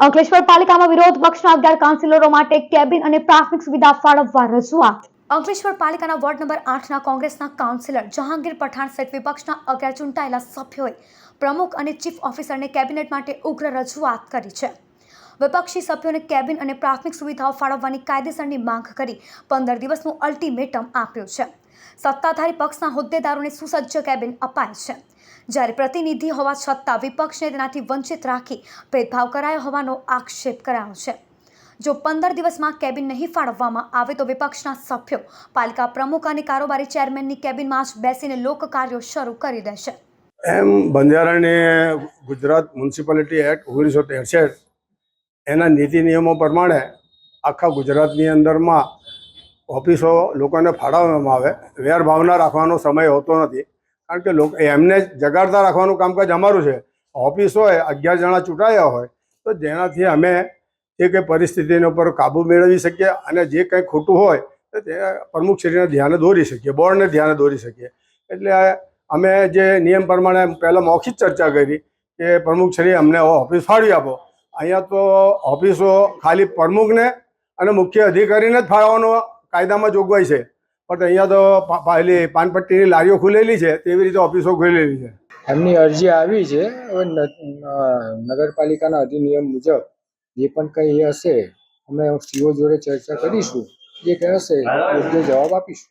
અંકલેશ્વર પાલિકામાં વિરોધ પક્ષના 11 કાઉન્સિલરો માટે કેબિન અને પ્રાથમિક સુવિધા ફાળવવા રજૂઆત. અંકલેશ્વર પાલિકાના વોર્ડ નંબર 8ના કોંગ્રેસના કાઉન્સિલર જહાંગીર પઠાણ સહિત વિપક્ષના 11 ચૂંટાયેલા સભ્યોએ પ્રમુખ અને ચીફ ઓફિસરને કેબિનેટ માટે ઉગ્ર રજૂઆત કરી છે. વિપક્ષી સભ્યોને કેબિન અને પ્રાથમિક સુવિધાઓ ફાળવવાની કાયદેસરની માંગ કરી 15 દિવસનું અલ્ટિમેટમ આપ્યું છે. સત્તાધારી પક્ષના હોદ્દેદારોને સુસજ્જ કેબિન અપાય છે, જ્યારે પ્રતિનિધિ હોવા છતાં વિપક્ષને તેનાથી વંચિત રાખી ભેદભાવ કરાયો હોવાનો આક્ષેપ કરાયો છે. જો 15 દિવસમાં કેબિન નહીં ફાળવવામાં આવે તો વિપક્ષના સભ્યો પાલિકા પ્રમુખ અને કારોબારી ચેરમેનની કેબિનમાં જ બેસીને લોક કાર્યો શરૂ કરી દેશે. એમ બંધારણીય ગુજરાત મ્યુનિસિપાલિટી એક્ટ 1963 એના નીતિ નિયમો પ્રમાણે આખા ગુજરાતની અંદરમાં ઓફિસો લોકોને ફાળવવામાં આવે. વેરભાવના રાખવાનો સમય હોતો નથી, કારણ કે લોકો એમને જગાડતા રાખવાનું કામકાજ અમારું છે. ઓફિસો હોય 11 જણા ચૂંટાયા હોય તો જેનાથી અમે જે કંઈ પરિસ્થિતિને ઉપર કાબૂ મેળવી શકીએ અને જે કંઈ ખોટું હોય તો તે પ્રમુખશ્રીને ધ્યાને દોરી શકીએ, બોર્ડને ધ્યાને દોરી શકીએ. એટલે અમે જે નિયમ પ્રમાણે પહેલાં મૌખિક ચર્ચા કરી કે પ્રમુખશ્રી અમને ઓફિસ ફાળવી આપો. અહીંયા તો ઓફિસો ખાલી પ્રમુખને અને મુખ્ય અધિકારીને જ ફાળવવાનો કાયદામાં જોગવાઈ છે, પણ અહીંયા તો પહેલી પાનપટ્ટીની લારીઓ ખુલેલી છે તેવી રીતે ઓફિસો ખુલેલી છે. એમની અરજી આવી છે. હવે નગરપાલિકાના અધિનિયમ મુજબ જે પણ કંઈ હશે અમે સીઓ જોડે ચર્ચા કરીશું, જે કંઈ હશે યોગ્ય જવાબ આપીશું.